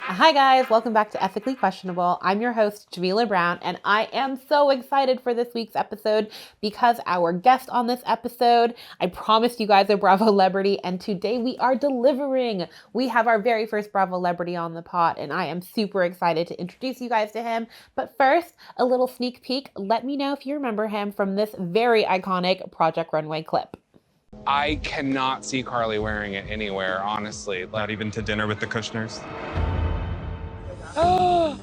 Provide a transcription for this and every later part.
Hi guys, welcome back to Ethically Questionable. I'm your host, Jamila Brown, and I am so excited for this week's episode because our guest on this episode, I promised you guys a Bravo celebrity, and today we are delivering. We have our very first Bravo celebrity on the pot, and I am super excited to introduce you guys to him. But first, a little sneak peek. Let me know if you remember him from this very iconic Project Runway clip. I cannot see Carly wearing it anywhere, honestly. Not even to dinner with the Kushners? Oh,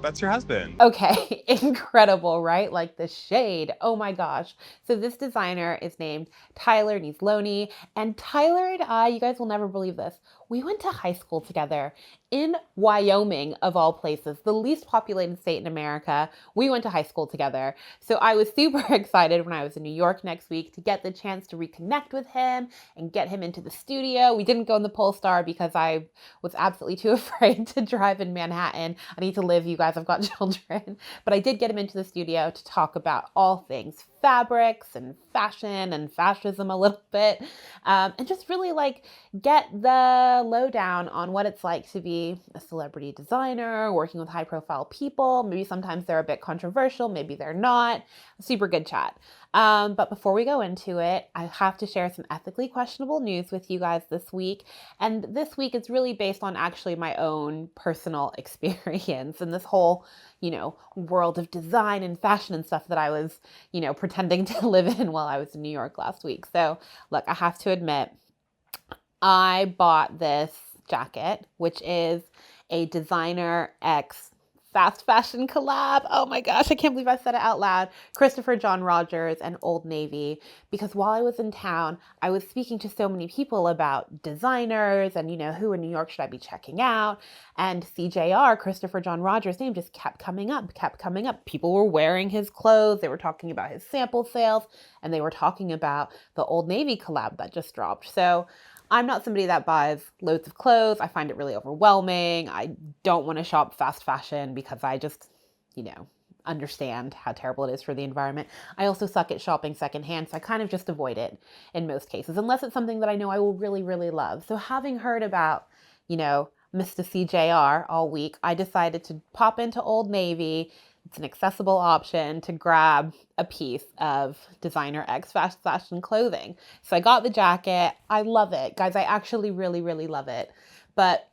That's your husband. Okay, incredible, right? Like the shade. Oh my gosh. So this designer is named TYLER NEASLONEY, and Tyler and I, you guys will never believe this, we went to high school together in Wyoming, of all places, the least populated state in America. We went to high school together. So I was super excited when I was in New York next week to get the chance to reconnect with him and get him into the studio. We didn't go in the Polestar because I was absolutely too afraid to drive in Manhattan. I need to live, you guys, I've got children. But I did get him into the studio to talk about all things fabrics and fashion and fascism a little bit, and just really like get the lowdown on what it's like to be a celebrity designer, working with high profile people. Maybe sometimes they're a bit controversial, maybe they're not. Super good chat. But before we go into it, I have to share some ethically questionable news with you guys this week. And this week is really based on actually my own personal experience and this whole, world of design and fashion and stuff that I was, pretending to live in while I was in New York last week. So look, I have to admit, I bought this jacket, which is a designer X fast fashion collab. Oh my gosh, I can't believe I said it out loud. Christopher John Rogers and Old Navy. Because while I was in town, I was speaking to so many people about designers and, who in New York should I be checking out. And CJR, Christopher John Rogers' name just kept coming up. People were wearing his clothes. They were talking about his sample sales, and they were talking about the Old Navy collab that just dropped. So I'm not somebody that buys loads of clothes. I find it really overwhelming. I don't want to shop fast fashion because I just, understand how terrible it is for the environment. I also suck at shopping secondhand, so I kind of just avoid it in most cases, unless it's something that I know I will really, really love. So having heard about, Mr. CJR all week, I decided to pop into Old Navy. It's an accessible option to grab a piece of designer X fast fashion clothing. So I got the jacket. I love it. Guys, I actually really, really love it. But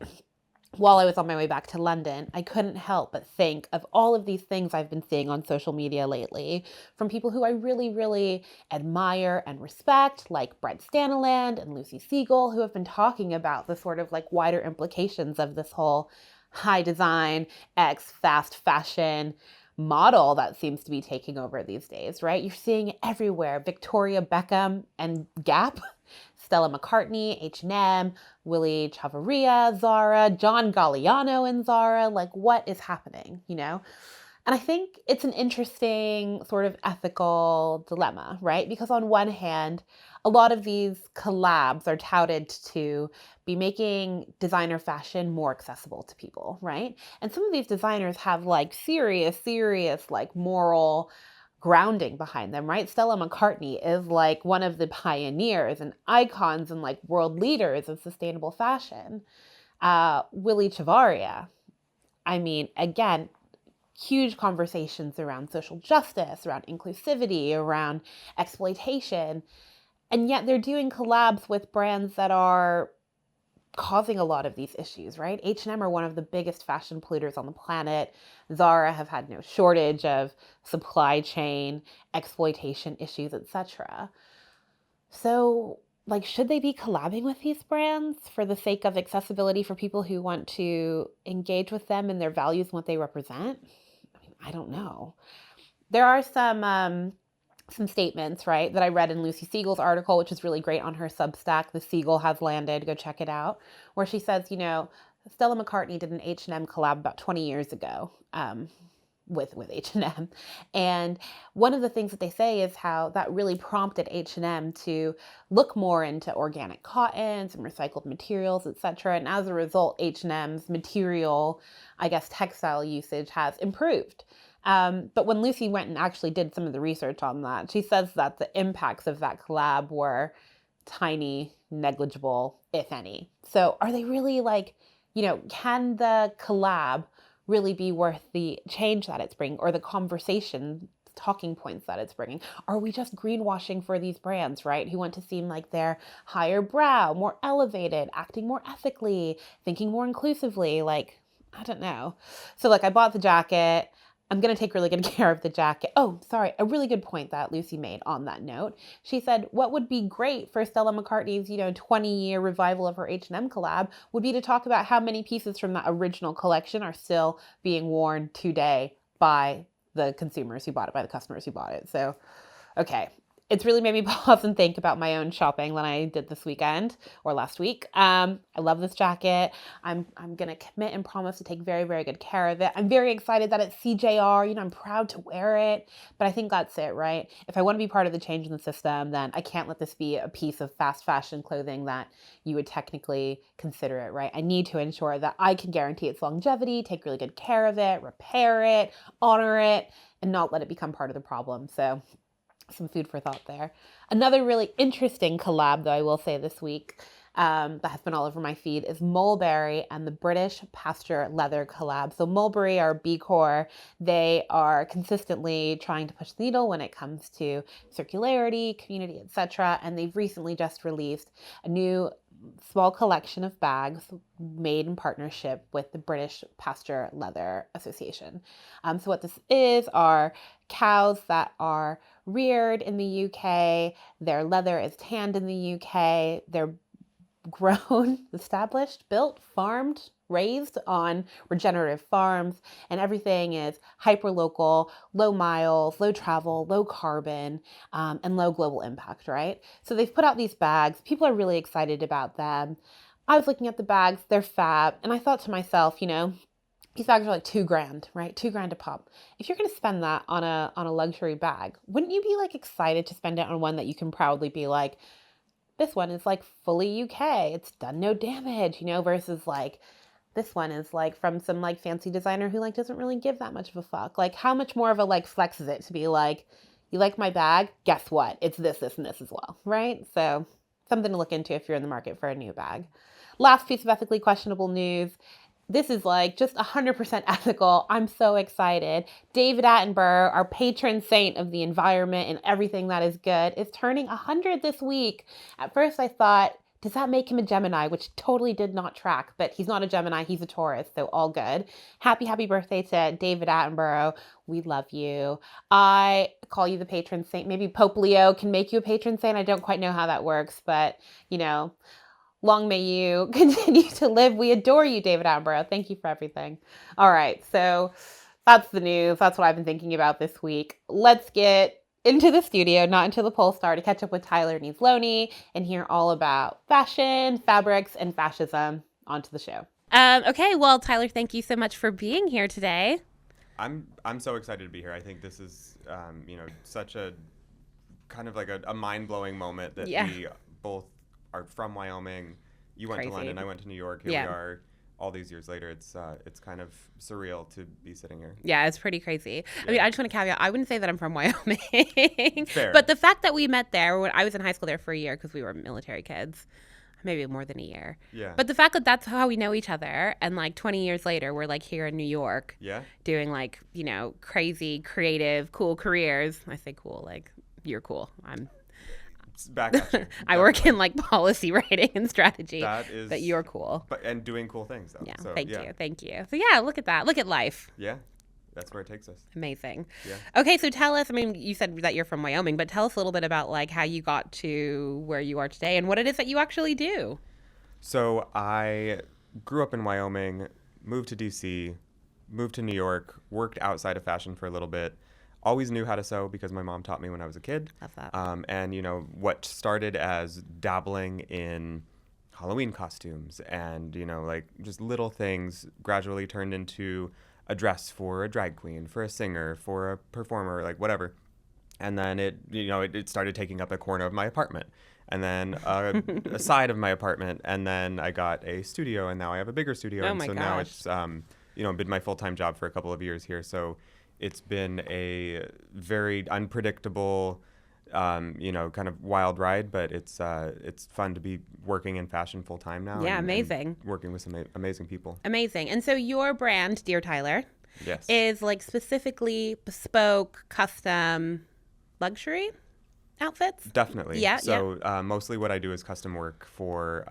while I was on my way back to London, I couldn't help but think of all of these things I've been seeing on social media lately from people who I really, really admire and respect, like Brett Staniland and Lucy Siegel, who have been talking about the sort of like wider implications of this whole high design, X fast fashion model that seems to be taking over these days, right? You're seeing it everywhere. Victoria Beckham and Gap, Stella McCartney, H&M, Willie Chavarria, Zara, John Galliano and Zara. Like, what is happening, And I think it's an interesting sort of ethical dilemma, right? Because on one hand, a lot of these collabs are touted to be making designer fashion more accessible to people, right? And some of these designers have like serious, like moral grounding behind them, right? Stella McCartney is like one of the pioneers and icons and like world leaders of sustainable fashion. Willie Chavarria, I mean, again, huge conversations around social justice, around inclusivity, around exploitation. And yet they're doing collabs with brands that are causing a lot of these issues, right? H&M are one of the biggest fashion polluters on the planet. Zara have had no shortage of supply chain exploitation issues, etc. So, like, should they be collabing with these brands for the sake of accessibility for people who want to engage with them and their values and what they represent? I don't know. There are some statements, right, that I read in Lucy Siegel's article, which is really great on her Substack. The Siegel has landed. Go check it out. Where she says, Stella McCartney did an H&M collab about 20 years ago with H&M. And one of the things that they say is how that really prompted H&M to look more into organic cottons and recycled materials, etc. And as a result, H&M's material, textile usage has improved. But when Lucy went and actually did some of the research on that, she says that the impacts of that collab were tiny, negligible, if any. So are they really like can the collab really be worth the change that it's bringing or the conversation talking points that it's bringing? Are we just greenwashing for these brands, right? Who want to seem like they're higher brow, more elevated, acting more ethically, thinking more inclusively? Like, I don't know. So I bought the jacket. I'm going to take really good care of the jacket. Oh, sorry. A really good point that Lucy made on that note. She said, what would be great for Stella McCartney's, 20-year revival of her H&M collab would be to talk about how many pieces from that original collection are still being worn today by the consumers who bought it, by the customers who bought it. So, okay. It's really made me pause and think about my own shopping that I did this weekend or last week. I love this jacket. I'm going to commit and promise to take very, very good care of it. I'm very excited that it's CJR. I'm proud to wear it, but I think that's it, right? If I want to be part of the change in the system, then I can't let this be a piece of fast fashion clothing that you would technically consider it, right? I need to ensure that I can guarantee its longevity, take really good care of it, repair it, honor it, and not let it become part of the problem. So some food for thought there. Another really interesting collab, though, I will say this week, that has been all over my feed is Mulberry and the British Pasture Leather collab. So Mulberry are B Corp. They are consistently trying to push the needle when it comes to circularity, community, etc. And they've recently just released a new small collection of bags made in partnership with the British Pasture Leather Association. So what this is are cows that are reared in the UK. Their leather is tanned in the UK. They're grown, established, built, farmed, raised on regenerative farms, and everything is hyper local, low miles, low travel, low carbon, and low global impact, right? So they've put out these bags. People are really excited about them. I was looking at the bags, they're fab, and I thought to myself, these bags are like $2,000, right? $2,000 a pop. If you're going to spend that on a luxury bag, wouldn't you be excited to spend it on one that you can proudly be like, this one is fully UK. It's done no damage, versus this one is from some fancy designer who doesn't really give that much of a fuck. How much more of a flex is it to be like, you like my bag? Guess what? It's this, this, and this as well, right? So something to look into if you're in the market for a new bag. Last piece of ethically questionable news. This is just 100% ethical. I'm so excited. David Attenborough, our patron saint of the environment and everything that is good, is turning 100 this week. At first I thought, does that make him a Gemini? Which totally did not track, but he's not a Gemini, he's a Taurus, so all good. Happy birthday to David Attenborough. We love you. I call you the patron saint. Maybe Pope Leo can make you a patron saint. I don't quite know how that works, but long may you continue to live. We adore you, David Attenborough. Thank you for everything. All right, so that's the news. That's what I've been thinking about this week. Let's get into the studio, not into the Polestar, to catch up with Tyler Neasloney and hear all about fashion, fabrics, and fascism. Onto the show. Okay, well, Tyler, thank you so much for being here today. I'm so excited to be here. I think this is, such a kind of a mind-blowing moment that we both are from Wyoming. You went to London, I went to New York. Here we are all these years later. It's kind of surreal to be sitting here. Yeah, it's pretty crazy. Yeah. I mean, I just want to caveat, I wouldn't say that I'm from Wyoming. Fair. But the fact that we met there, when I was in high school there for a year because we were military kids, maybe more than a year. Yeah. But the fact that that's how we know each other, and 20 years later, we're here in New York. Yeah. Doing crazy, creative, cool careers. I say cool, you're cool. I'm back at you. I work in policy writing and strategy. But you're cool. And doing cool things though. Yeah. So, Thank you. So yeah, look at that. Look at life. Yeah. That's where it takes us. Amazing. Yeah. Okay, so tell us, I mean, you said that you're from Wyoming, but tell us a little bit about how you got to where you are today and what it is that you actually do. So I grew up in Wyoming, moved to DC, moved to New York, worked outside of fashion for a little bit. Always knew how to sew because my mom taught me when I was a kid. Love that. And what started as dabbling in Halloween costumes and, just little things gradually turned into a dress for a drag queen, for a singer, for a performer, whatever. And then it started taking up a corner of my apartment and then a side of my apartment. And then I got a studio and now I have a bigger studio. Oh and my so gosh. now it's, been my full-time job for a couple of years here. So it's been a very unpredictable kind of wild ride, but it's fun to be working in fashion full time now. Yeah, and amazing. working with some amazing people. Amazing. And so your brand, Dear Tyler, Yes. is like specifically bespoke, custom luxury outfits? Definitely. Yeah, So mostly what I do is custom work for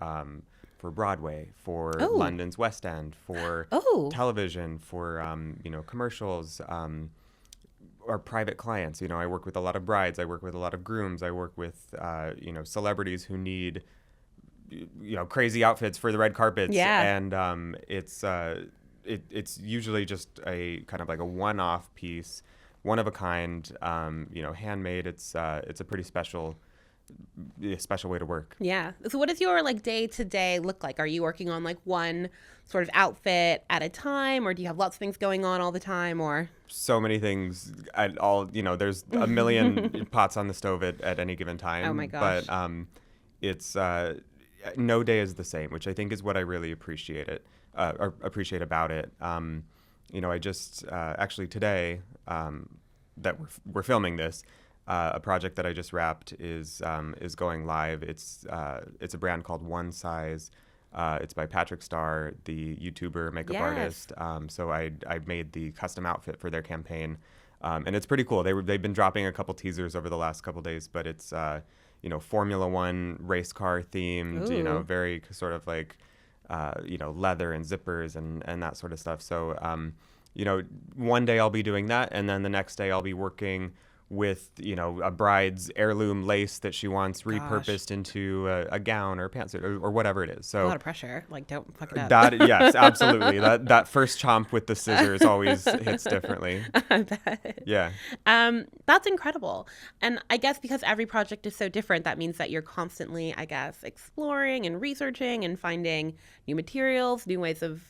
Broadway, for London's West End, for television, for commercials, or private clients. I work with a lot of brides. I work with a lot of grooms. I work with celebrities who need crazy outfits for the red carpets. Yeah. And it's usually just a kind of like a one-off piece, one of a kind, handmade. It's a pretty special way to work. Yeah. So what does your like day to day look like? Are you working on like one sort of outfit at a time, or do you have lots of things going on all the time, or? So many things at all, there's a million pots on the stove at any given time. Oh my gosh. But it's no day is the same, which I think is what I really appreciate about it. I just actually today that we're filming this, a project that I just wrapped is going live. It's a brand called One Size. It's by Patrick Starr, the YouTuber makeup artist. So I made the custom outfit for their campaign, and it's pretty cool. They've been dropping a couple teasers over the last couple days, but it's Formula One race car themed. Ooh. Very sort of like leather and zippers and that sort of stuff. So one day I'll be doing that, and then the next day I'll be working with a bride's heirloom lace that she wants repurposed into a gown or pantsuit or whatever it is. So a lot of pressure. Like, don't fuck it up. Yes, absolutely. That first chomp with the scissors always hits differently. I bet. Yeah. That's incredible. And I guess because every project is so different, that means that you're constantly, I guess, exploring and researching and finding new materials, new ways of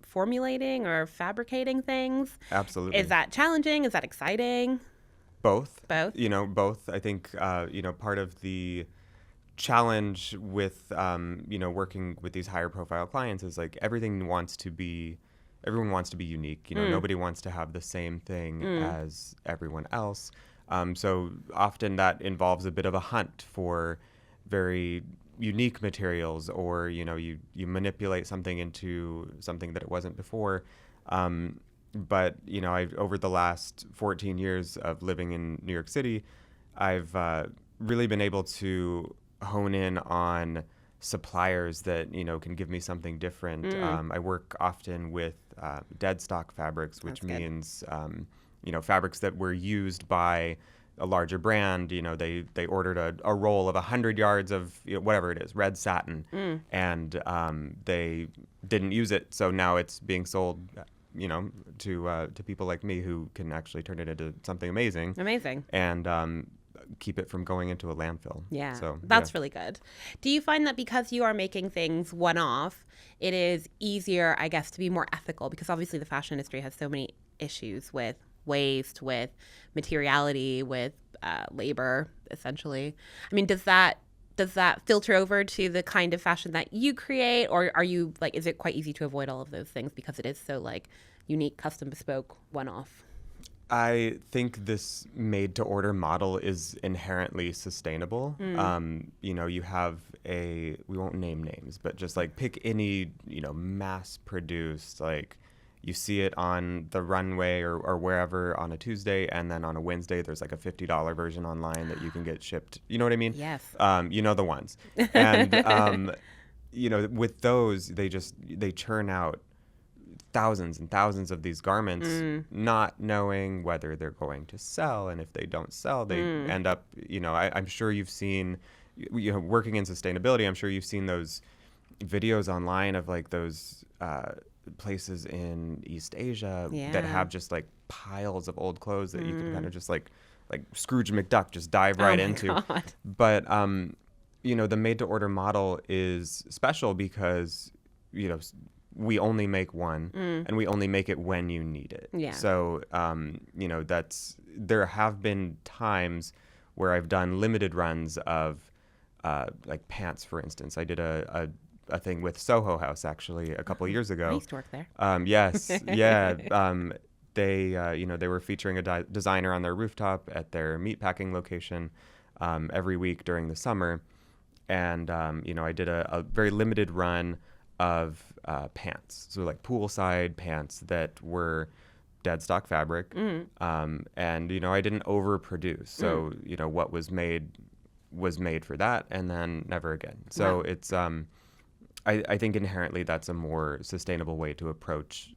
formulating or fabricating things. Absolutely. Is that challenging? Is that exciting? Both. Both? Both. I think, part of the challenge with, working with these higher profile clients is like everyone wants to be unique. Nobody wants to have the same thing as everyone else. So often that involves a bit of a hunt for very unique materials, or, you manipulate something into something that it wasn't before. But, over the last 14 years of living in New York City, I've really been able to hone in on suppliers that, can give me something different. I work often with dead stock fabrics, which means, fabrics that were used by a larger brand. They ordered a roll of 100 yards of whatever it is, red satin, and they didn't use it. So now it's being sold to people like me who can actually turn it into something amazing. And keep it from going into a landfill. Yeah, so that's really good. Do you find that because you are making things one-off, it is easier, I guess, to be more ethical? Because obviously the fashion industry has so many issues with waste, with materiality, with labor, essentially. I mean, does that filter over to the kind of fashion that you create, or are you like, is it quite easy to avoid all of those things because it is so like unique, custom, bespoke, one-off? I think this made-to-order model is inherently sustainable. You have we won't name names, but just like pick any, mass-produced, like you see it on the runway or wherever on a Tuesday, and then on a Wednesday there's like a $50 version online that you can get shipped. You know what I mean? Yes. The ones. And, with those, they churn out thousands and thousands of these garments, not knowing whether they're going to sell. And if they don't sell, they end up, I'm sure you've seen, working in sustainability, I'm sure you've seen those videos online of like those places in East Asia that have just like piles of old clothes that you can kind of just like Scrooge McDuck just dive right into. God. But, the made-to-order model is special because, we only make one, and we only make it when you need it. Yeah. So, there have been times where I've done limited runs of, like pants, for instance. I did a thing with Soho House actually a couple years ago. I used to work there. Yes, yeah. They were featuring a designer on their rooftop at their meatpacking location. every week during the summer. And, I did a very limited run of pants. So like poolside pants that were dead stock fabric. And, I didn't overproduce. So, what was made for that and then never again. So Wow. it's, I think inherently that's a more sustainable way to approach,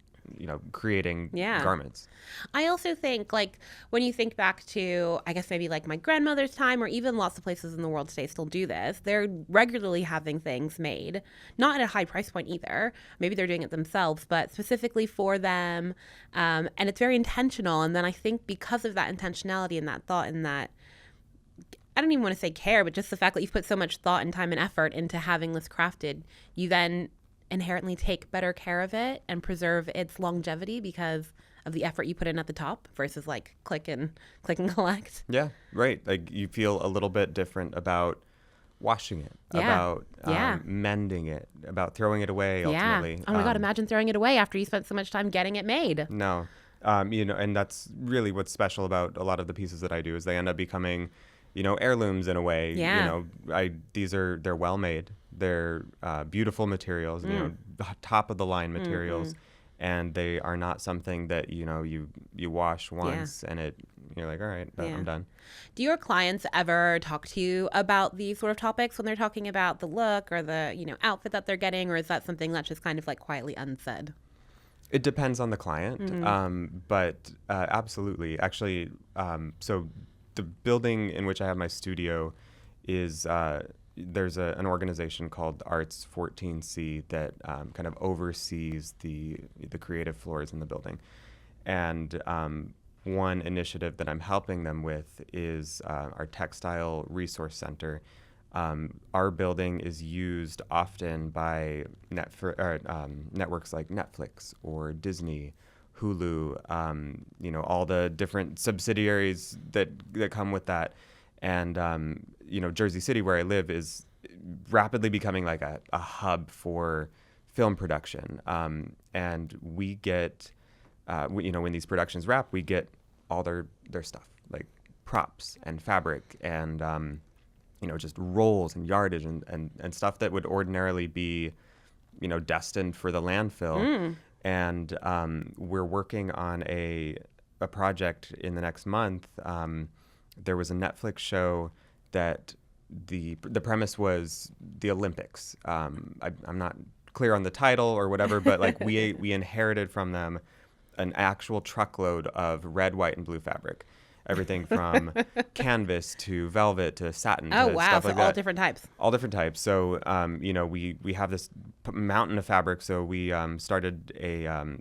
creating garments. I also think, like, when you think back to, I guess maybe like my grandmother's time, or even lots of places in the world today still do this, they're regularly having things made, not at a high price point either. Maybe they're doing it themselves, but specifically for them. And it's very intentional. And then I think because of that intentionality and that thought and that, I don't even want to say care, but just the fact that you've put so much thought and time and effort into having this crafted, you then inherently take better care of it and preserve its longevity because of the effort you put in at the top versus like click and collect. Yeah, right. Like you feel a little bit different about washing it, about mending it, about throwing it away ultimately. Oh my God, imagine throwing it away after you spent so much time getting it made. No. And that's really what's special about a lot of the pieces that I do is they end up becoming, heirlooms in a way. Yeah. They're well made. They're beautiful materials, top of the line materials, and they are not something that you wash once and you're like, all right, I'm done. Do your clients ever talk to you about these sort of topics when they're talking about the look or the outfit that they're getting, or is that something that's just kind of like quietly unsaid? It depends on the client, but absolutely. Actually, so the building in which I have my studio is there's an organization called Arts 14C that kind of oversees the creative floors in the building. And one initiative that I'm helping them with is our Textile Resource Center. Our building is used often by networks like Netflix or Disney, Hulu, all the different subsidiaries that come with that. And, Jersey City, where I live, is rapidly becoming like a hub for film production. And we get, when these productions wrap, we get all their stuff, like props and fabric and, just rolls and yardage and stuff that would ordinarily be, destined for the landfill. And we're working on a project in the next month. There was a Netflix show that the premise was the Olympics. I'm not clear on the title or whatever, but like we inherited from them an actual truckload of red, white, and blue fabric. Everything from canvas to velvet to satin to stuff like that. All different types. All different types. So, we have this mountain of fabric. So we started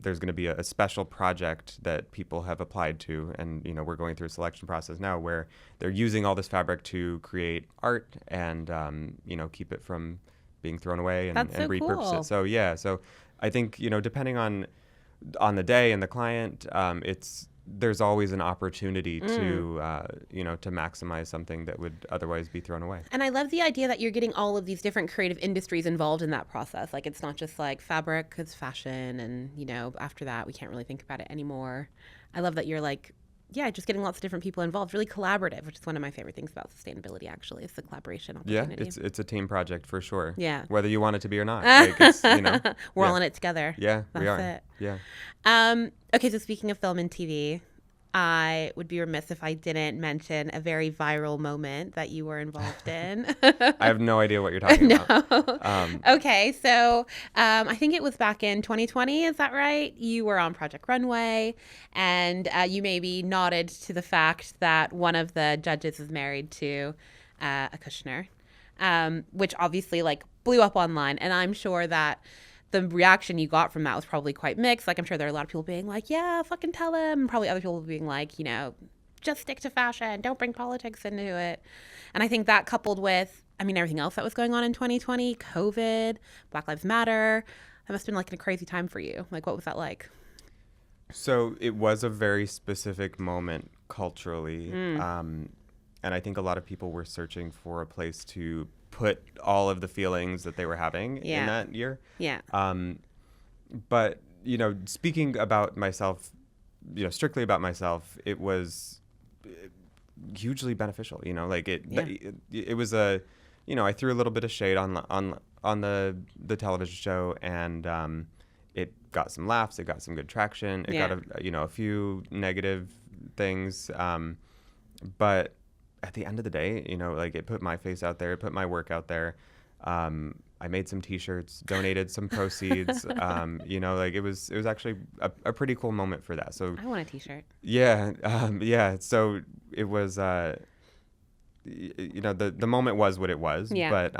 there's going to be a special project that people have applied to. And, we're going through a selection process now where they're using all this fabric to create art and, keep it from being thrown away and repurpose cool. it. So, yeah. So I think, depending on the day and the client, there's always an opportunity to to maximize something that would otherwise be thrown away. And I love the idea that you're getting all of these different creative industries involved in that process. Like it's not just like fabric, it's fashion, and after that we can't really think about it anymore. I love that you're like, just getting lots of different people involved, really collaborative, which is one of my favorite things about sustainability. Actually, is the collaboration opportunity. Yeah, it's a team project for sure. Yeah, whether you want it to be or not. Like it's, we're all in it together. Yeah, That's we are. It. Yeah. Okay, so speaking of film and TV, I would be remiss if I didn't mention a very viral moment that you were involved in. I have no idea what you're talking about. Okay, so I think it was back in 2020, is that right? You were on Project Runway, and you maybe nodded to the fact that one of the judges is married to a Kushner, which obviously like blew up online, and I'm sure that the reaction you got from that was probably quite mixed. Like, I'm sure there are a lot of people being like, yeah, fucking tell him. And probably other people being like, just stick to fashion. Don't bring politics into it. And I think that coupled with, everything else that was going on in 2020, COVID, Black Lives Matter, that must have been like a crazy time for you. Like, what was that like? So it was a very specific moment culturally. And I think a lot of people were searching for a place to put all of the feelings that they were having in that year. Yeah. But, speaking about myself, strictly about myself, it was hugely beneficial. You know, like Yeah. it was a, you know, I threw a little bit of shade on the television show, and it got some laughs, it got some good traction, it got a few negative things, but at the end of the day, you know, like it put my face out there, it put my work out there. I made some T-shirts, donated some proceeds. You know, like it was actually a pretty cool moment for that. So I want a T-shirt. yeah, yeah. So it was, you know, the moment was what it was. Yeah. But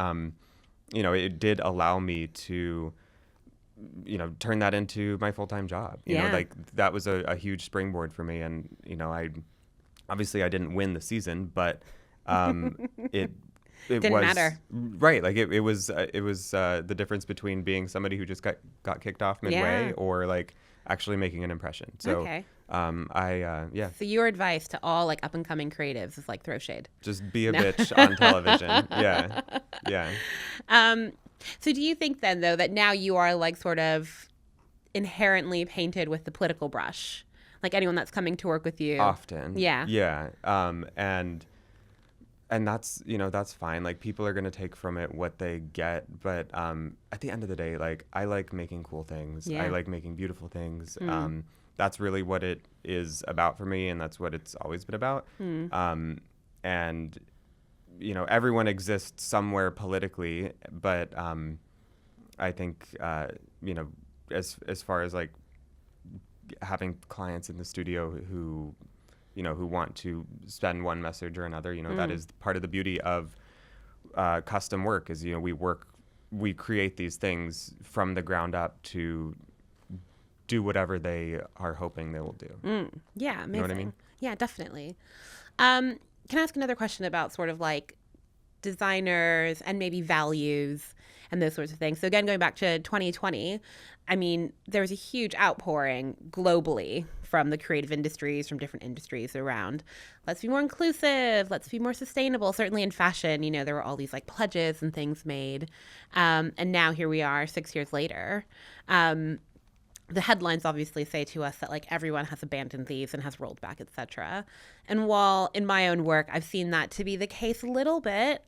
you know, it did allow me to, you know, turn that into my full-time job. You know, like that was a huge springboard for me. And you know, I didn't win the season, but it Didn't was matter. right. Like it was the difference between being somebody who just got kicked off midway or like actually making an impression. So Okay. yeah, So your advice to all like up and coming creatives is like throw shade. just be a bitch on television. Yeah. So do you think then though that now you are like sort of inherently painted with the political brush? Like anyone that's coming to work with you. Often. Yeah. Yeah. And that's, you know, that's fine. Like people are going to take from it what they get. But at the end of the day, like I like making cool things. Yeah. I like making beautiful things. That's really what it is about for me. And that's what it's always been about. And, you know, everyone exists somewhere politically. But I think, you know, as far as like having clients in the studio who, you know, who want to send one message or another, you know, that is part of the beauty of custom work is, you know, we create these things from the ground up to do whatever they are hoping they will do. Yeah, amazing. You know what I mean? Yeah, definitely. Can I ask another question about sort of like designers and maybe values and those sorts of things? So again, going back to 2020, I mean, there was a huge outpouring globally from the creative industries, from different industries around. Let's be more inclusive. Let's be more sustainable. Certainly in fashion, you know, there were all these like pledges and things made. And now here we are 6 years later. The headlines obviously say to us that like everyone has abandoned these and has rolled back, etc. And while in my own work I've seen that to be the case a little bit,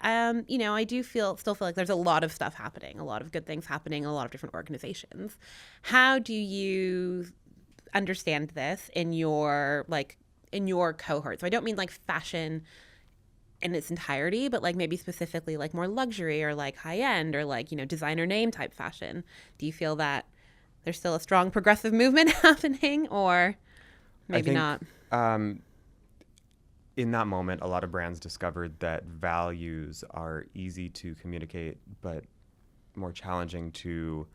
you know, I do still feel like there's a lot of stuff happening, a lot of good things happening, a lot of different organizations. How do you understand this in your cohort? So I don't mean like fashion in its entirety, but like maybe specifically like more luxury or like high end or like, you know, designer name type fashion. Do you feel that there's still a strong progressive movement happening, or maybe not? In that moment, a lot of brands discovered that values are easy to communicate, but more challenging to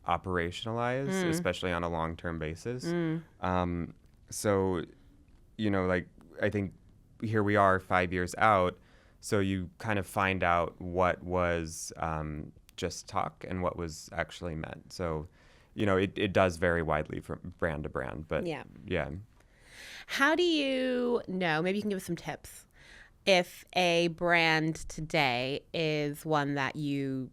operationalize, especially on a long-term basis. So, you know, like I think here we are 5 years out, so you kind of find out what was just talk and what was actually meant. So, you know, it does vary widely from brand to brand, but yeah. How do you know, maybe you can give us some tips, if a brand today is one that you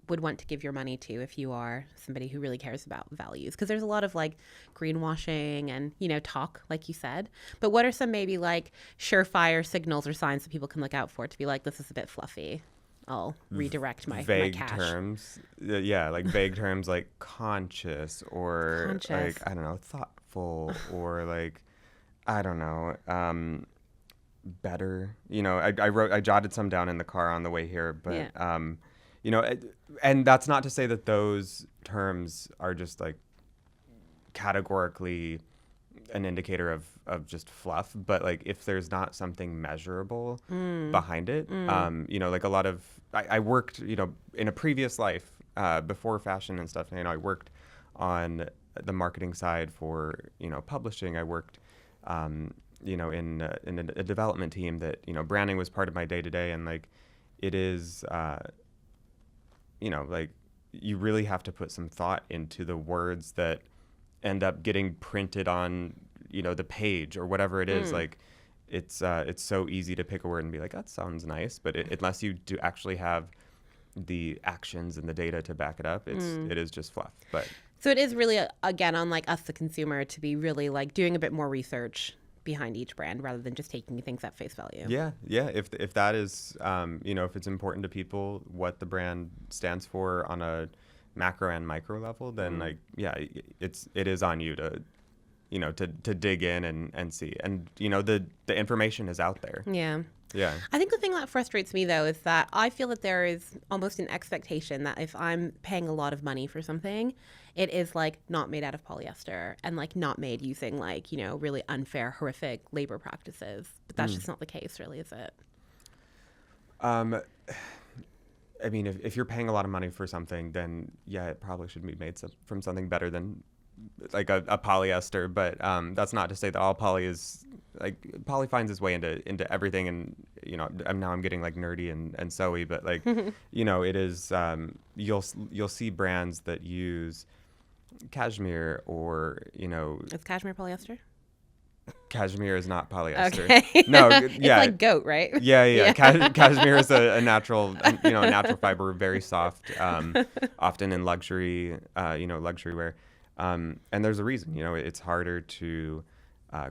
would want to give your money to if you are somebody who really cares about values? Because there's a lot of like greenwashing and, you know, talk, like you said. But what are some maybe like surefire signals or signs that people can look out for to be like, this is a bit fluffy? I'll redirect my vague cash. terms. Yeah, like vague terms like conscious or like, I don't know, thoughtful or like, I don't know, better. You know, I jotted some down in the car on the way here, but you know, and that's not to say that those terms are just like categorically an indicator of just fluff, but like if there's not something measurable behind it, you know, like a lot of, I worked, you know, in a previous life before fashion and stuff, you know, I worked on the marketing side for, you know, publishing. I worked, you know, in a development team that, you know, branding was part of my day to day. And like, it is, you know, like you really have to put some thought into the words that end up getting printed on, you know, the page or whatever it is. Like it's so easy to pick a word and be like, that sounds nice, but unless you do actually have the actions and the data to back it up, it is just fluff. But so it is really again on like us the consumer to be really like doing a bit more research behind each brand rather than just taking things at face value. Yeah. If that is, if it's important to people what the brand stands for on a macro and micro level, then it is on you to, to dig in and see. And, the information is out there. Yeah. Yeah. I think the thing that frustrates me, though, is that I feel that there is almost an expectation that if I'm paying a lot of money for something, it is like not made out of polyester and like not made using like, really unfair, horrific labor practices. But that's just not the case, really, is it? I mean, if you're paying a lot of money for something, then yeah, it probably should be made from something better than like a polyester. But that's not to say that all poly is like poly finds its way into everything. And I'm getting like nerdy and sewy, but like it is you'll see brands that use cashmere or Is cashmere polyester? Cashmere is not polyester. Okay. No, It's like goat, right? Yeah. Cashmere is a natural, natural fiber, very soft, often in luxury, luxury wear. And there's a reason, it's harder to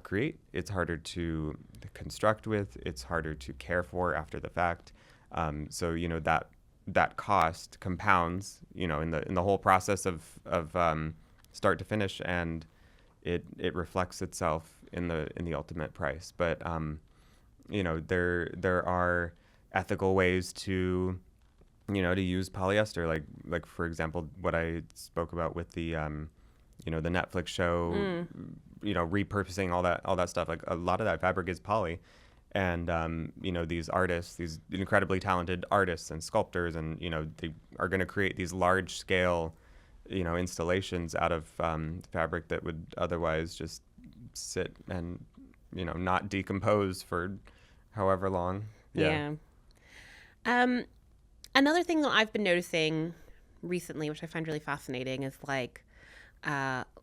create, it's harder to construct with, it's harder to care for after the fact. So that cost compounds, in the whole process of start to finish, and it reflects itself in the ultimate price. But there are ethical ways to to use polyester, like for example what I spoke about with the the Netflix show, repurposing all that stuff. Like a lot of that fabric is poly, and these artists, these incredibly talented artists and sculptors, and they are going to create these large scale installations out of fabric that would otherwise just sit and not decompose for however long. Yeah. Another thing that I've been noticing recently, which I find really fascinating, is like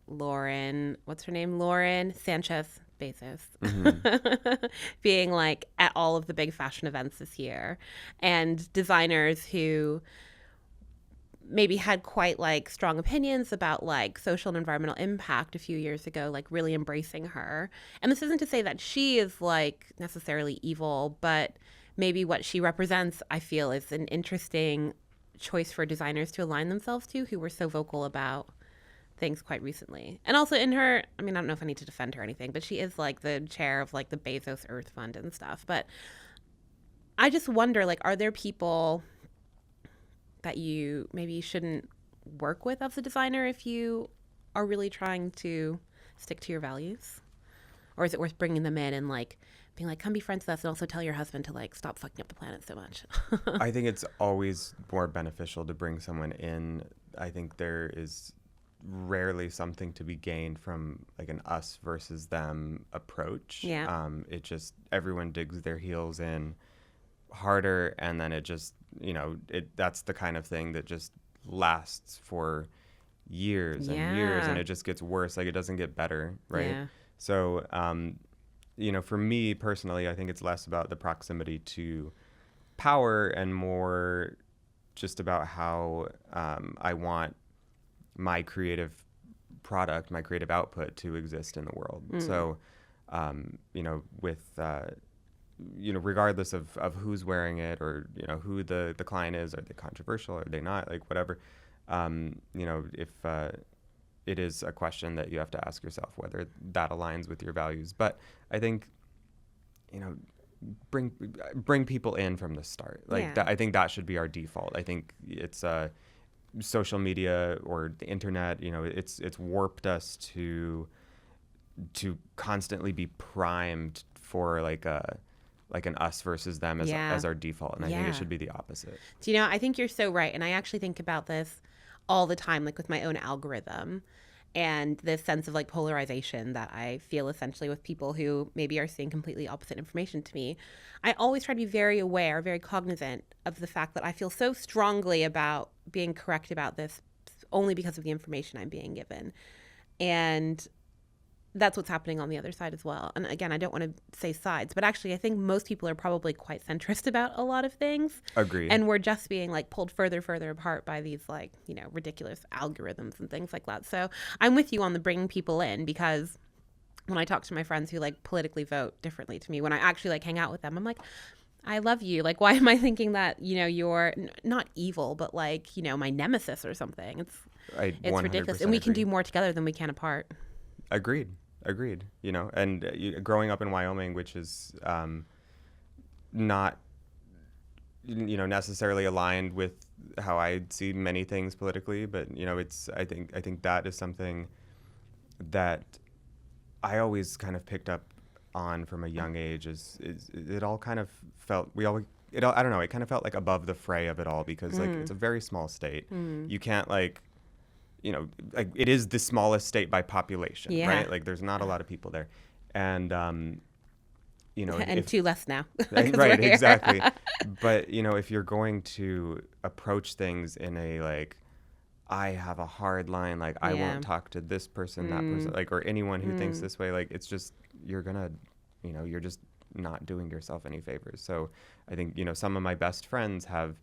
Lauren Sanchez Bezos being like at all of the big fashion events this year, and designers who maybe had quite like strong opinions about like social and environmental impact a few years ago, like really embracing her. And this isn't to say that she is like necessarily evil, but maybe what she represents, I feel, is an interesting choice for designers to align themselves to, who were so vocal about things quite recently. And also in her, I mean, I don't know if I need to defend her or anything, but she is like the chair of like the Bezos Earth Fund and stuff. But I just wonder, like, are there people that you maybe shouldn't work with as a designer if you are really trying to stick to your values? Or is it worth bringing them in and like being like, come be friends with us, and also tell your husband to like stop fucking up the planet so much? I think it's always more beneficial to bring someone in. I think there is rarely something to be gained from like an us versus them approach. Yeah. It just, everyone digs their heels in harder, and then it just, that's the kind of thing that just lasts for years and years, and it just gets worse. Like, it doesn't get better, right? Yeah. So, for me personally, I think it's less about the proximity to power and more just about how I want my creative product, my creative output to exist in the world. So, with regardless of who's wearing it, or who the client is, are they controversial, are they not, like whatever, if it is a question that you have to ask yourself whether that aligns with your values. But I think bring people in from the start. Like, I think that should be our default. I think it's social media or the internet, it's warped us to constantly be primed for like an us versus them as our default. And I think it should be the opposite. Do you know, I think you're so right. And I actually think about this all the time, like with my own algorithm, and this sense of like polarization that I feel essentially with people who maybe are seeing completely opposite information to me. I always try to be very aware, very cognizant of the fact that I feel so strongly about being correct about this only because of the information I'm being given. And that's what's happening on the other side as well. And again, I don't want to say sides, but actually I think most people are probably quite centrist about a lot of things. Agreed. And we're just being like pulled further apart by these like, ridiculous algorithms and things like that. So I'm with you on the bringing people in, because when I talk to my friends who like politically vote differently to me, when I actually like hang out with them, I'm like, I love you. Like, why am I thinking that, you know, you're not evil, but like, you know, my nemesis or something? It's ridiculous. And we can do more together than we can apart. Agreed. You know, and growing up in Wyoming, which is not, you know, necessarily aligned with how I see many things politically, but you know, I think that is something that I always kind of picked up on from a young age. Is it all kind of felt I don't know, it kind of felt like above the fray of it all, because like it's a very small state. You can't like, you know, like it is the smallest state by population, right? Like there's not a lot of people there, and you know, and two less now. Right, exactly. But you know, if you're going to approach things in a like, I have a hard line, like I won't talk to this person, that person, like, or anyone who thinks this way, like it's just, you're gonna, you know, you're just not doing yourself any favors. So I think, you know, some of my best friends have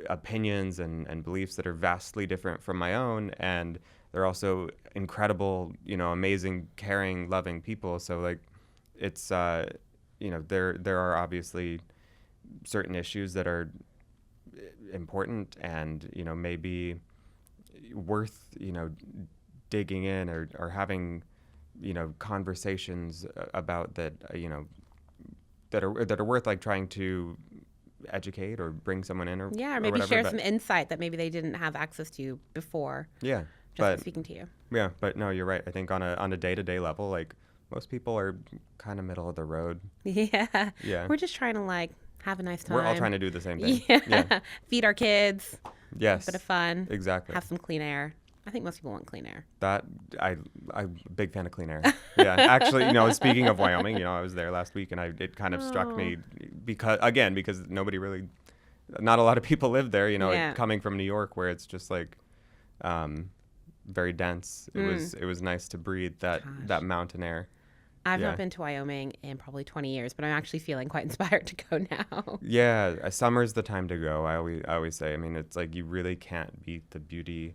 opinions and beliefs that are vastly different from my own, and they're also incredible, you know, amazing, caring, loving people. So like, it's you know, there are obviously certain issues that are important and, you know, maybe worth, you know, digging in or having, you know, conversations about that, you know, that are worth like trying to educate or bring someone in, or maybe whatever, share some insight that maybe they didn't have access to before. Yeah, just speaking to you. Yeah, but no, you're right. I think on a day-to-day level, like most people are kind of middle of the road. Yeah. Yeah. We're just trying to like have a nice time. We're all trying to do the same thing. Yeah. Feed our kids. Yes. A bit of fun. Exactly. Have some clean air. I think most people want clean air. I'm a big fan of clean air. Yeah. Actually, you know, speaking of Wyoming, you know, I was there last week, and it kind of struck me because not a lot of people live there, you know, coming from New York, where it's just like very dense. It was nice to breathe that mountain air. I've not been to Wyoming in probably 20 years, but I'm actually feeling quite inspired to go now. Yeah, summer's the time to go. I always say. I mean, it's like you really can't beat the beauty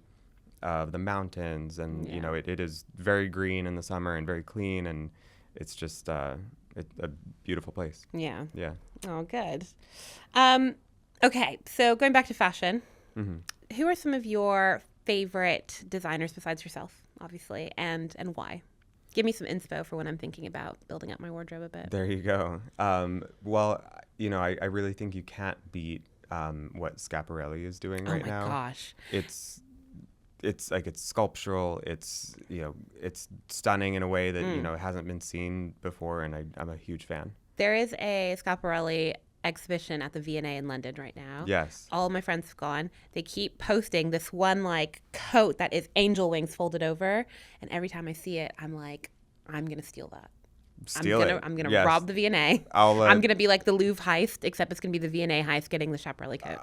of the mountains, and you know, it is very green in the summer and very clean, and it's just a beautiful place. Yeah. Yeah. Oh, good. Okay, so going back to fashion, who are some of your favorite designers besides yourself, obviously, and why? Give me some inspo for when I'm thinking about building up my wardrobe a bit. There you go. Well, you know, I really think you can't beat what Schiaparelli is doing right now. Oh my gosh. It's like, it's sculptural. It's, you know, it's stunning in a way that, you know, hasn't been seen before, and I'm a huge fan. There is a Schiaparelli exhibition at the V&A in London right now. Yes. All of my friends have gone. They keep posting this one like coat that is angel wings folded over, and every time I see it, I'm like, I'm gonna steal that. I'm gonna rob the V&A. I'm gonna be like the Louvre heist, except it's gonna be the V&A heist getting the Schiaparelli coat.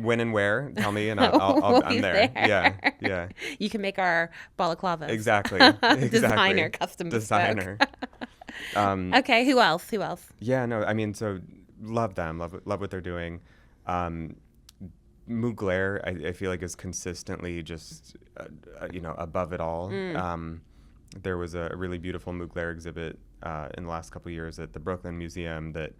When and where? Tell me, and I'm there. Yeah. You can make our balaclavas. Exactly. Designer, custom designer. Okay, who else? Yeah, no, I mean, so love them, love what they're doing. Mugler, I feel like, is consistently just you know, above it all. There was a really beautiful Mugler exhibit in the last couple of years at the Brooklyn Museum that,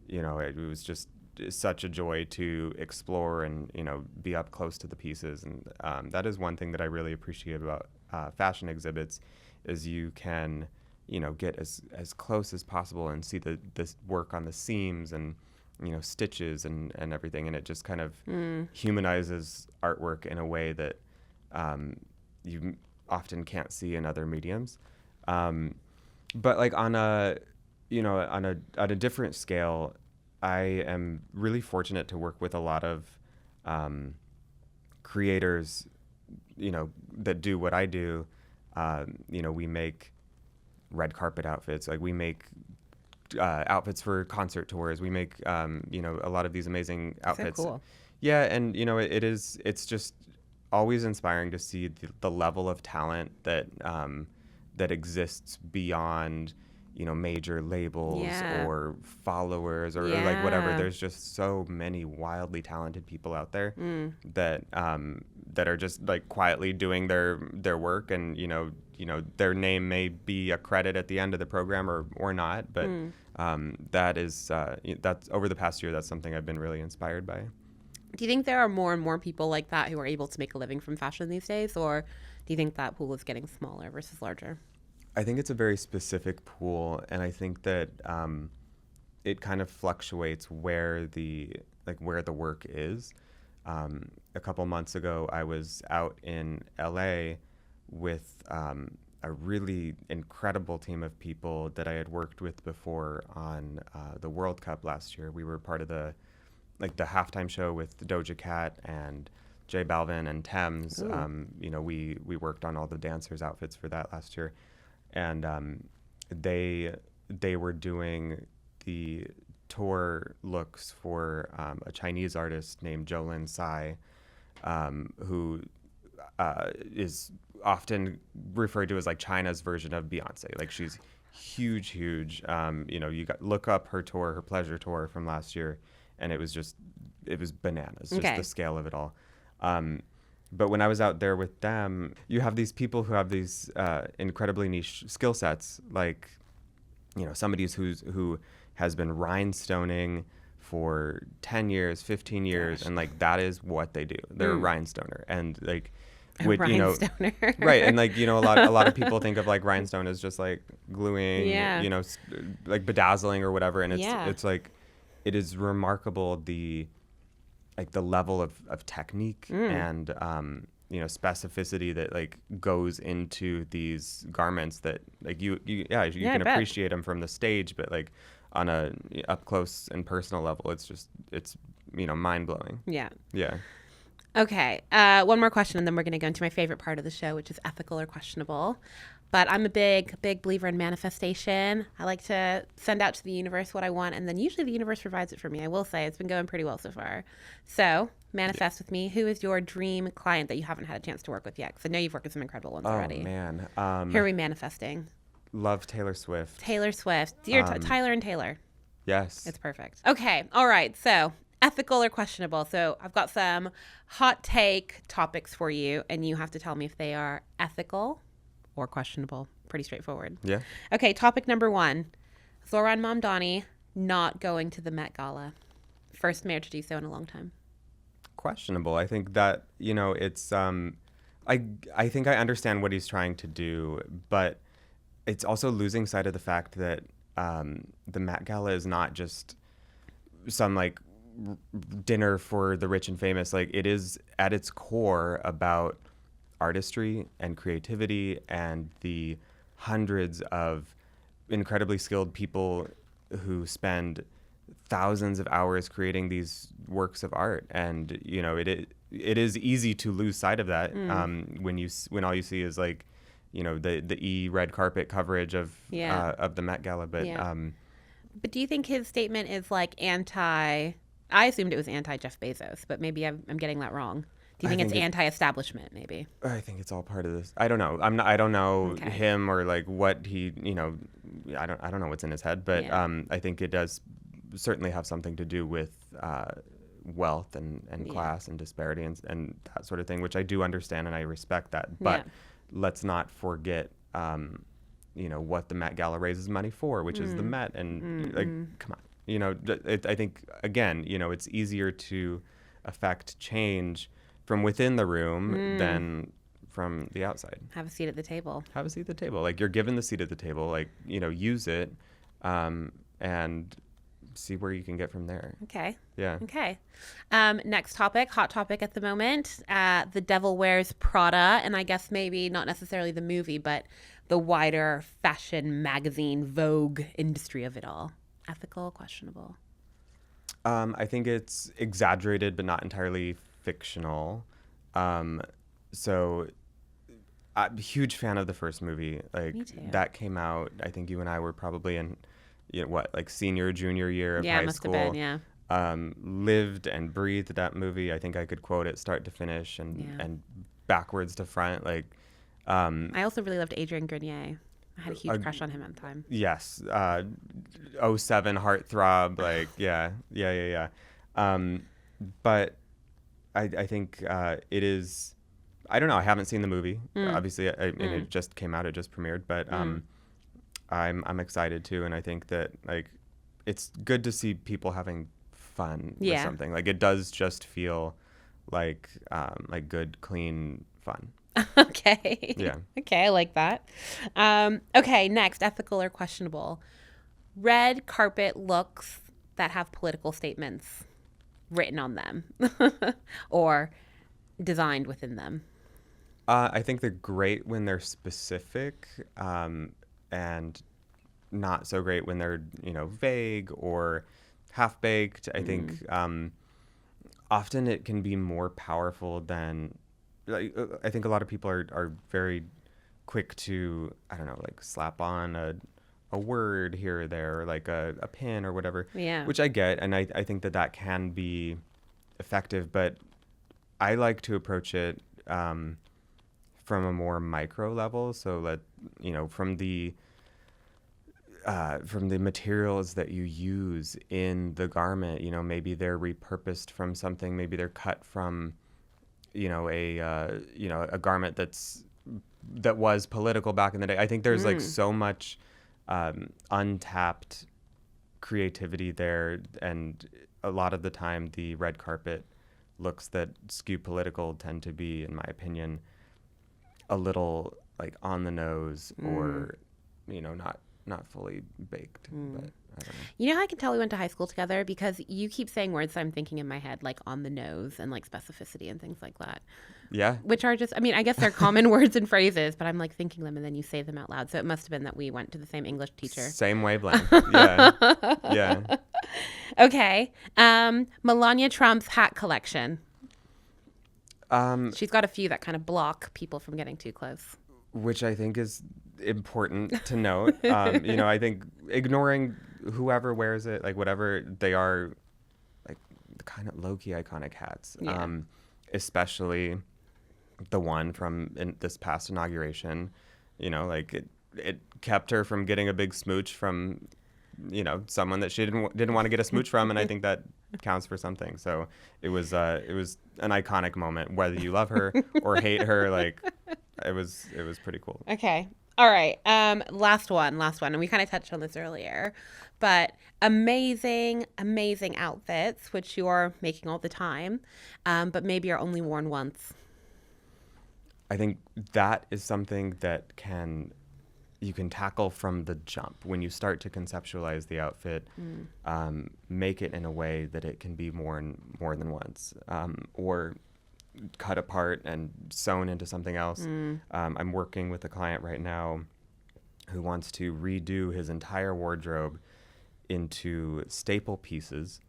you know, it was just such a joy to explore and, you know, be up close to the pieces. And that is one thing that I really appreciate about fashion exhibits, is you can, you know, get as close as possible and see this work on the seams and, you know, stitches and everything. And it just kind of humanizes artwork in a way that you often can't see in other mediums. But like on a different scale, I am really fortunate to work with a lot of creators, you know, that do what I do. You know, we make red carpet outfits. Like, we make outfits for concert tours. We make, you know, a lot of these amazing outfits. So cool. Yeah, and you know, it's just always inspiring to see the level of talent that that exists beyond, you know, major labels or followers or like whatever. There's just so many wildly talented people out there that that are just like quietly doing their work, and their name may be a credit at the end of the program or not, but that's over the past year, that's something I've been really inspired by. Do you think there are more and more people like that who are able to make a living from fashion these days, or do you think that pool is getting smaller versus larger? I think it's a very specific pool, and I think that it kind of fluctuates where the work is. A couple months ago, I was out in LA with a really incredible team of people that I had worked with before on the World Cup last year. We were part of the halftime show with Doja Cat and J Balvin and Thames. We worked on all the dancers' outfits for that last year, and they were doing the tour looks for a Chinese artist named Jolin Tsai, who is often referred to as like China's version of Beyonce. Like, she's huge. You look up her tour, her Pleasure tour from last year, and it was bananas, just the scale of it all. But when I was out there with them, you have these people who have these incredibly niche skill sets, like, somebody who has been rhinestoning for 10 years, 15 years, and like that is what they do. They're a rhinestoner, and like right, and like a lot of people think of like rhinestone as just like gluing, like bedazzling or whatever, and it's like, it is remarkable the level of technique and specificity that like goes into these garments that like you can appreciate them from the stage, but like on a up close and personal level, it's mind blowing. Yeah. Okay, one more question, and then we're going to go into my favorite part of the show, which is ethical or questionable. But I'm a big believer in manifestation. I like to send out to the universe what I want, and then usually the universe provides it for me. I will say it's been going pretty well so far. So manifest with me. Who is your dream client that you haven't had a chance to work with yet? Because I know you've worked with some incredible ones already. Oh, man. Who are we manifesting? Love Taylor Swift. Taylor Swift. You're Tyler and Taylor. Yes. It's perfect. Okay. All right. So ethical or questionable. So I've got some hot take topics for you, and you have to tell me if they are ethical or questionable. Pretty straightforward. Yeah. Okay, topic number 1. Zoran Mamdani not going to the Met Gala. First mayor to do so in a long time. Questionable. I think that, it's I think I understand what he's trying to do, but it's also losing sight of the fact that the Met Gala is not just some like dinner for the rich and famous. Like, it is at its core about artistry and creativity and the hundreds of incredibly skilled people who spend thousands of hours creating these works of art, and it is easy to lose sight of that when all you see is like the red carpet coverage of the Met Gala, but do you think his statement is like I assumed it was anti Jeff Bezos, but maybe I'm getting that wrong. Do you think it's anti-establishment, maybe? I think it's all part of this. I don't know. I don't know him or like what he. I don't know what's in his head, but I think it does certainly have something to do with wealth and class and disparity and that sort of thing, which I do understand and I respect that. But let's not forget, what the Met Gala raises money for, which is the Met, and like, come on, I think again, it's easier to affect change from within the room than from the outside. Have a seat at the table. Have a seat at the table. Like, you're given the seat at the table, like, use it, and see where you can get from there. Okay. Yeah. Okay. Next topic, hot topic at the moment, The Devil Wears Prada, and I guess maybe not necessarily the movie, but the wider fashion magazine Vogue industry of it all. Ethical, questionable? I think it's exaggerated, but not entirely fictional. So I'm a huge fan of the first movie. Like, me too. That came out, I think you and I were probably in senior, junior year of high school. Must have been, lived and breathed that movie. I think I could quote it start to finish and backwards to front. Like, I also really loved Adrian Grenier. I had a huge crush on him at the time. Yes. 07 heartthrob. Like, yeah. But I think it is I don't know. I haven't seen the movie. Obviously, and it just came out. It just premiered. But I'm excited too, and I think that like it's good to see people having fun with something. Like it does just feel like good, clean fun. Okay. Yeah. Okay, I like that. Okay, next, ethical or questionable. Red carpet looks that have political statements written on them or designed within them. I think they're great when they're specific, and not so great when they're vague or half baked. I think often it can be more powerful than. I think a lot of people are very quick to like slap on a word here or there, or like a pin or whatever. Yeah. Which I get, and I think that can be effective, but I like to approach it from a more micro level. So from the materials that you use in the garment, maybe they're repurposed from something, maybe they're cut from a garment that was political back in the day. I think there's like so much untapped creativity there, and a lot of the time the red carpet looks that skew political tend to be, in my opinion, a little like on the nose or not fully baked. But I don't know. You know how I can tell we went to high school together? Because you keep saying words that I'm thinking in my head, like on the nose and like specificity and things like that. Yeah. Which are just, I guess they're common words and phrases, but I'm like thinking them and then you say them out loud. So it must have been that we went to the same English teacher. Same wavelength. Yeah. Yeah. Okay. Melania Trump's hat collection. She's got a few that kind of block people from getting too close. Which I think is important to note. I think ignoring whoever wears it, like whatever they are, like the kind of low-key iconic hats, especially the one from this past inauguration, like it kept her from getting a big smooch from, someone that she didn't want to get a smooch from, and I think that counts for something. So it was an iconic moment, whether you love her or hate her. Like it was pretty cool. Okay. All right. Last one. And we kind of touched on this earlier, but amazing outfits, which you are making all the time, but maybe are only worn once. I think that is something that you can tackle from the jump when you start to conceptualize the outfit, make it in a way that it can be more than once, or cut apart and sewn into something else. I'm working with a client right now who wants to redo his entire wardrobe into staple pieces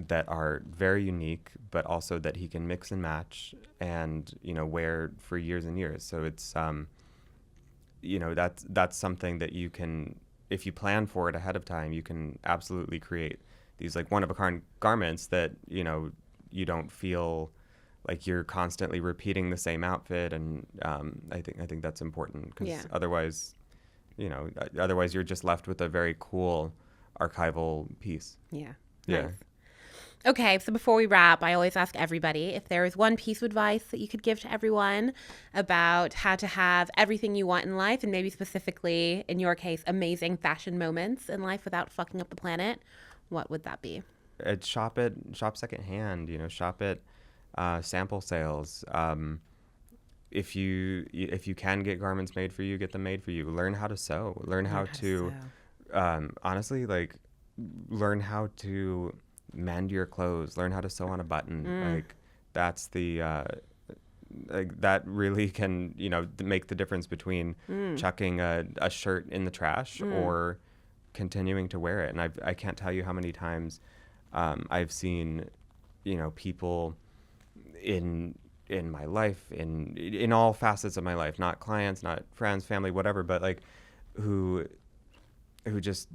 that are very unique, but also that he can mix and match and wear for years and years. So it's that's something that you can, if you plan for it ahead of time, you can absolutely create these like one-of-a-kind garments that you don't feel like you're constantly repeating the same outfit. And I think that's important, because otherwise you're just left with a very cool archival piece. Yeah. Yeah. Nice. Okay, so before we wrap, I always ask everybody if there is one piece of advice that you could give to everyone about how to have everything you want in life, and maybe specifically, in your case, amazing fashion moments in life without fucking up the planet, what would that be? Shop secondhand, shop at sample sales. If you can get garments made for you, get them made for you. Learn how to sew. Learn how to honestly, like, learn how to mend your clothes. Learn how to sew on a button. Like, that's the like that really can make the difference between chucking a shirt in the trash or continuing to wear it. And I can't tell you how many times I've seen people in my life, in all facets of my life, not clients, not friends, family, whatever, but like who just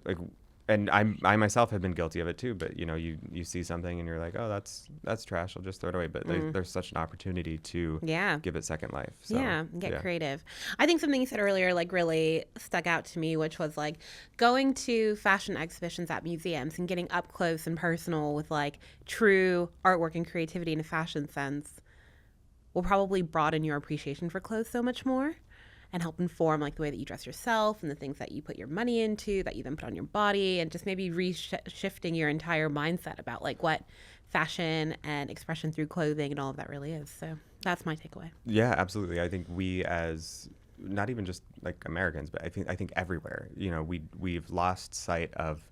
like, and I myself have been guilty of it too, but you see something and you're like, oh, that's trash, I'll just throw it away. But there's such an opportunity to give it second life. So, get creative. I think something you said earlier like really stuck out to me, which was like going to fashion exhibitions at museums and getting up close and personal with like true artwork and creativity in a fashion sense will probably broaden your appreciation for clothes so much more and help inform like the way that you dress yourself and the things that you put your money into, that you then put on your body, and just maybe shifting your entire mindset about like what fashion and expression through clothing and all of that really is. So that's my takeaway. Yeah, absolutely. I think we as not even just like Americans, but I think everywhere, you know, we've lost sight of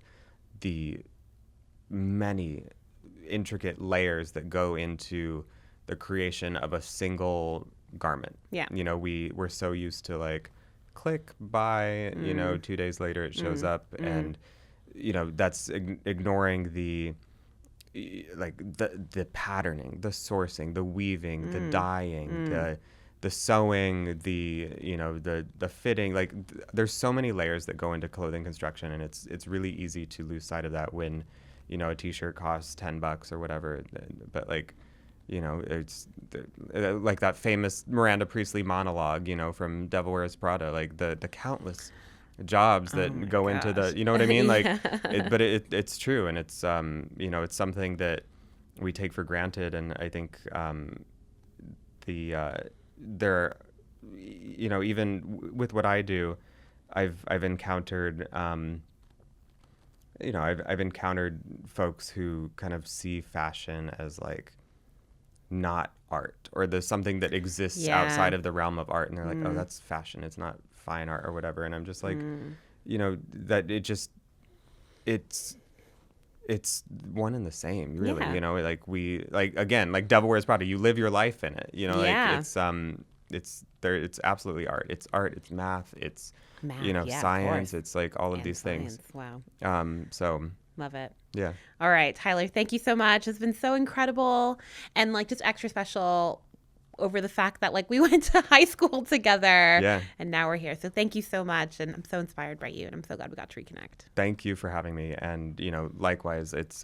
the many intricate layers that go into the creation of a single garment. Yeah. You know, we're so used to like click, buy, you know, 2 days later it shows up, and you know, that's ignoring the like the patterning, the sourcing, the weaving, the dyeing, the sewing, the you know the fitting. Like there's so many layers that go into clothing construction, and it's really easy to lose sight of that when, you know, a t-shirt costs $10 or whatever. But like, you know, it's like that famous Miranda Priestley monologue, you know, from Devil Wears Prada, like the countless jobs that go into the, you know what I mean? Like, but it's true. And it's, you know, it's something that we take for granted. And I think there, you know, even with what I do, I've encountered, you know, I've encountered folks who kind of see fashion as like not art, or there's something that exists outside of the realm of art, and they're like, oh, that's fashion, it's not fine art or whatever. And I'm just like, you know, that it's one and the same, really. You know, like we, like, again, like Devil Wears Prada, you live your life in it, you know. Like it's there, it's absolutely art, it's math, it's you know, science, it's like all of these science. things. Wow. So Love it. yeah. All right, Tyler, thank you so much. It's been so incredible, and like just extra special over the fact that like we went to high school together, and now we're here. So thank you so much, and I'm so inspired by you, and I'm so glad we got to reconnect. Thank you for having me, and you know, likewise, it's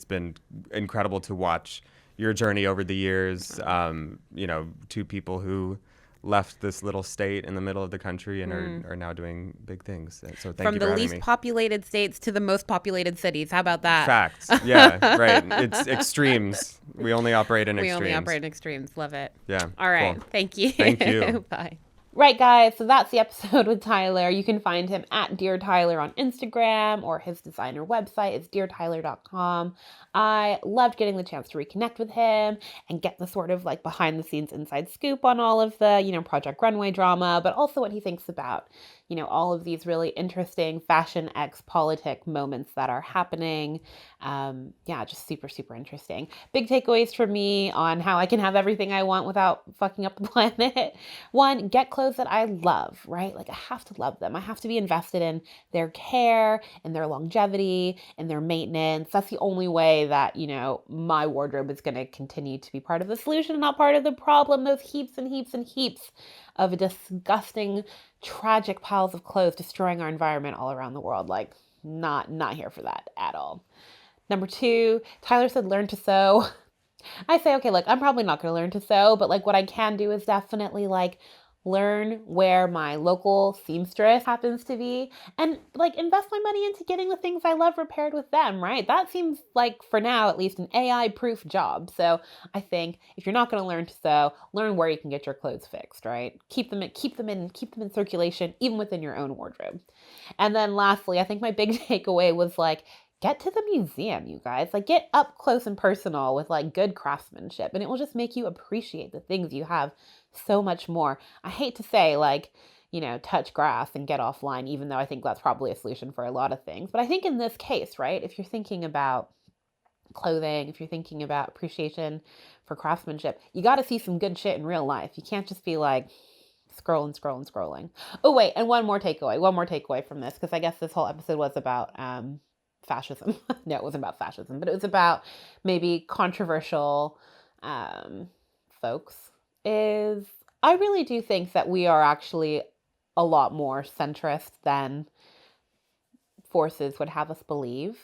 been incredible to watch your journey over the years. You know, two people who left this little state in the middle of the country and are now doing big things. So thank you for having me. From the least populated states to the most populated cities. How about that? Facts. Yeah, right. It's extremes. We only operate in extremes. We only operate in extremes. Love it. Yeah. All right. Cool. Thank you. Thank you. Bye. Right, guys, so that's the episode with Tyler. You can find him at Dear Tyler on Instagram, or his designer website is deartyler.com. I loved getting the chance to reconnect with him and get the sort of like behind the scenes inside scoop on all of the, you know, Project Runway drama, but also what he thinks about, you know, all of these really interesting fashion X politic moments that are happening. Yeah, just super, super interesting. Big takeaways for me on how I can have everything I want without fucking up the planet. One, get clothes that I love, right? Like I have to love them. I have to be invested in their care and their longevity and their maintenance. That's the only way that, you know, my wardrobe is going to continue to be part of the solution and not part of the problem. Those heaps and heaps and heaps of disgusting, tragic piles of clothes destroying our environment all around the world. Like not here for that at all. Number two, Tyler said, learn to sew. I say, okay, look, I'm probably not going to learn to sew, but like what I can do is definitely like learn where my local seamstress happens to be and like invest my money into getting the things I love repaired with them, right? That seems like, for now at least, an AI-proof job. So I think if you're not going to learn to sew, learn where you can get your clothes fixed, right? Keep them in circulation, even within your own wardrobe. And then lastly, I think my big takeaway was like, get to the museum, you guys. Like get up close and personal with like good craftsmanship, and it will just make you appreciate the things you have so much more. I hate to say like, you know, touch grass and get offline, even though I think that's probably a solution for a lot of things. But I think in this case, right, if you're thinking about clothing, if you're thinking about appreciation for craftsmanship, you got to see some good shit in real life. You can't just be like scrolling. Oh, wait, and one more takeaway from this, because I guess this whole episode was about fascism. No, it wasn't about fascism, but it was about maybe controversial folks. Is I really do think that we are actually a lot more centrist than forces would have us believe.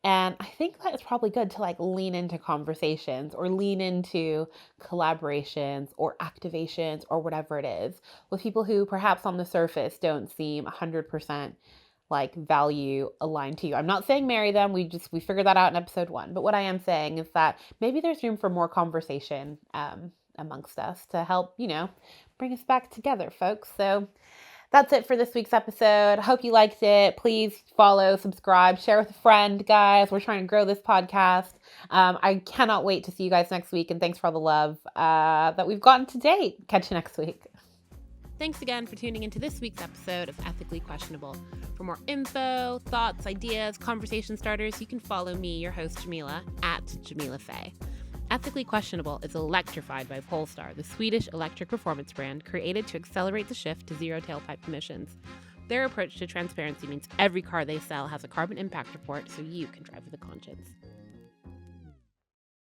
And I think that it's probably good to like lean into conversations or lean into collaborations or activations or whatever it is with people who perhaps on the surface don't seem 100% like value aligned to you. I'm not saying marry them. We figured that out in episode 1. But what I am saying is that maybe there's room for more conversation amongst us to help, bring us back together, folks. So that's it for this week's episode. Hope you liked it. Please follow, subscribe, share with a friend, guys. We're trying to grow this podcast. I cannot wait to see you guys next week. And thanks for all the love that we've gotten to date. Catch you next week. Thanks again for tuning into this week's episode of Ethically Questionable. For more info, thoughts, ideas, conversation starters, you can follow me, your host, Jamila, at Jamila Faye. Ethically Questionable is electrified by Polestar, the Swedish electric performance brand created to accelerate the shift to zero tailpipe emissions. Their approach to transparency means every car they sell has a carbon impact report so you can drive with a conscience.